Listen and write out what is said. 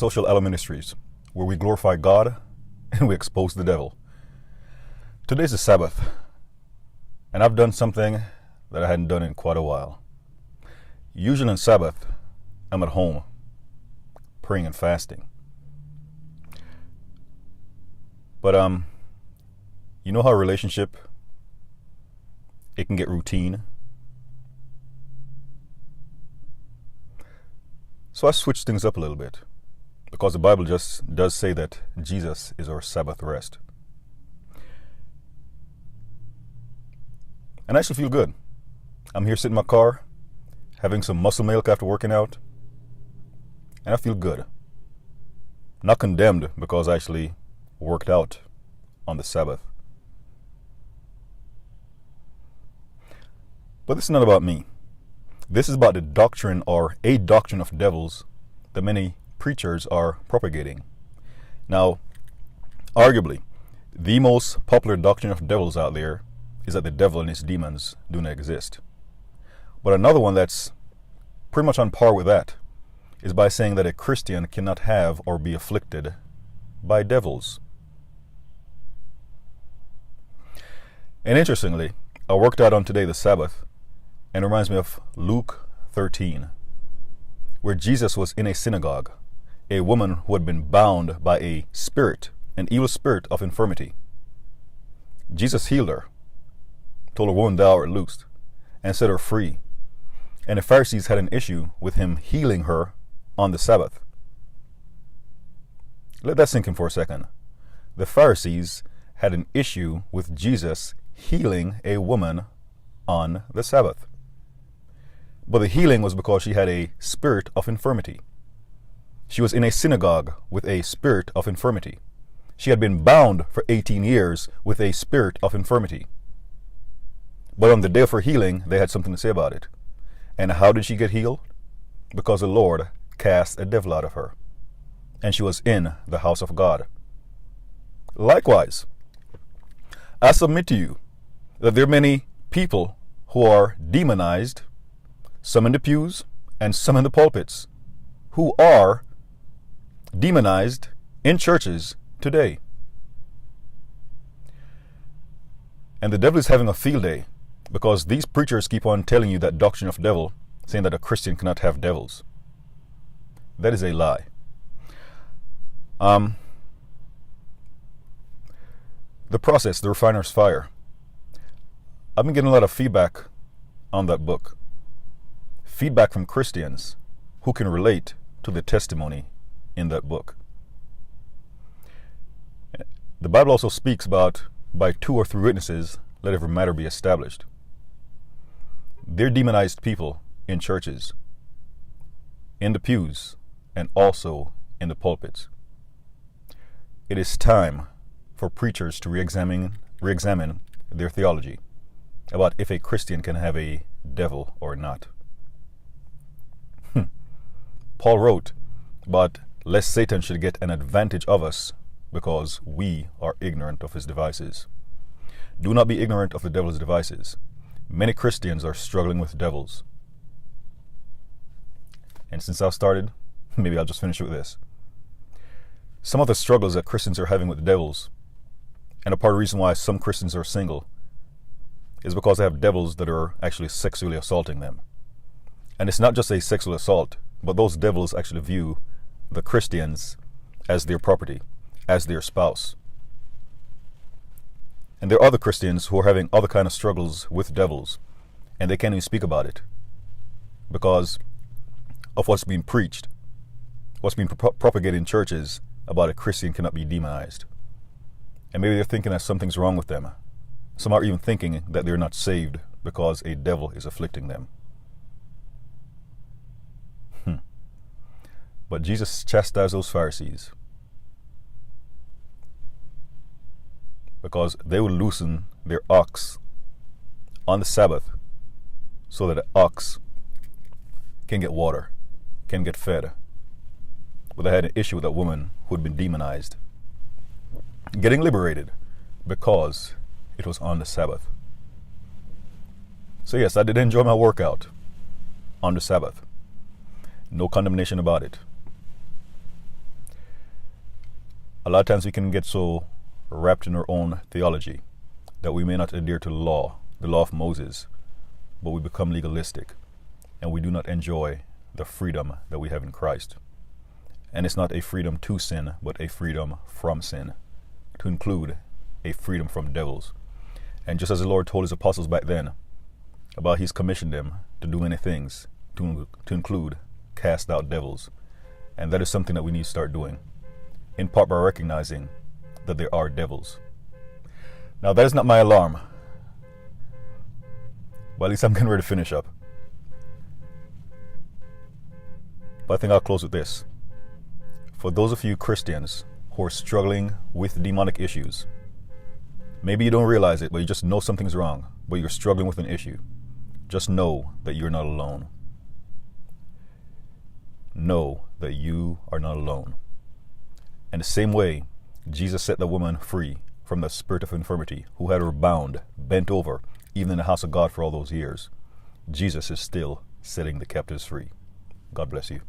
Social Aloe Ministries, where we glorify God and we expose the devil. Today's the Sabbath, and I've done something that I hadn't done in quite a while. Usually on Sabbath, I'm at home, praying and fasting. But you know how a relationship, it can get routine. So I switched things up a little bit, because the Bible just does say that Jesus is our Sabbath rest. And I actually feel good. I'm here sitting in my car, having some muscle milk after working out, and I feel good. Not condemned because I actually worked out on the Sabbath. But this is not about me. This is about the doctrine, or a doctrine of devils, that many preachers are propagating. Now, arguably, the most popular doctrine of devils out there is that the devil and his demons do not exist. But another one that's pretty much on par with that is by saying that a Christian cannot have or be afflicted by devils. And interestingly, I worked out on today, the Sabbath, and it reminds me of Luke 13, where Jesus was in a synagogue, a woman who had been bound by a spirit, an evil spirit of infirmity. Jesus healed her, told her, "Woman, thou art loosed," and set her free. And the Pharisees had an issue with him healing her on the Sabbath. Let that sink in for a second. The Pharisees had an issue with Jesus healing a woman on the Sabbath. But the healing was because she had a spirit of infirmity. She was in a synagogue with a spirit of infirmity. She had been bound for 18 years with a spirit of infirmity. But on the day of her healing, they had something to say about it. And how did she get healed? Because the Lord cast a devil out of her, and she was in the house of God. Likewise, I submit to you that there are many people who are demonized, some in the pews and some in the pulpits, who are demonized in churches today. And the devil is having a field day, because these preachers keep on telling you that doctrine of devil, saying that a Christian cannot have devils. That is a lie. The Process, The Refiner's Fire. I've been getting a lot of feedback on that book. Feedback from Christians who can relate to the testimony in that book. The Bible also speaks about, by 2 or 3 witnesses, let every matter be established. They're demonized people in churches, in the pews, and also in the pulpits. It is time for preachers to re-examine their theology about if a Christian can have a devil or not. Paul wrote about lest Satan should get an advantage of us because we are ignorant of his devices. Do not be ignorant of the devil's devices. Many Christians are struggling with devils. And since I've started, maybe I'll just finish with this. Some of the struggles that Christians are having with the devils, and a part of the reason why some Christians are single, is because they have devils that are actually sexually assaulting them. And it's not just a sexual assault, but those devils actually view the Christians as their property, as their spouse. And there are other Christians who are having other kind of struggles with devils, and they can't even speak about it because of what's being preached, what's being propagated in churches about a Christian cannot be demonized. And maybe they're thinking that something's wrong with them. Some are even thinking that they're not saved because a devil is afflicting them. But Jesus chastised those Pharisees because they would loosen their ox on the Sabbath so that the ox can get water, can get fed. But they had an issue with that woman who had been demonized getting liberated because it was on the Sabbath. So yes, I did enjoy my workout on the Sabbath. No condemnation about it. A lot of times we can get so wrapped in our own theology that we may not adhere to the law of Moses, but we become legalistic and we do not enjoy the freedom that we have in Christ. And it's not a freedom to sin, but a freedom from sin, to include a freedom from devils. And just as the Lord told his apostles back then about he's commissioned them to do many things, to include cast out devils. And that is something that we need to start doing, in part by recognizing that there are devils. Now, that is not my alarm, but at least I'm getting ready to finish up. But I think I'll close with this. For those of you Christians who are struggling with demonic issues, maybe you don't realize it, but you just know something's wrong, but you're struggling with an issue, just know that you're not alone. Know that you are not alone. And the same way Jesus set the woman free from the spirit of infirmity, who had her bound, bent over, even in the house of God for all those years, Jesus is still setting the captives free. God bless you.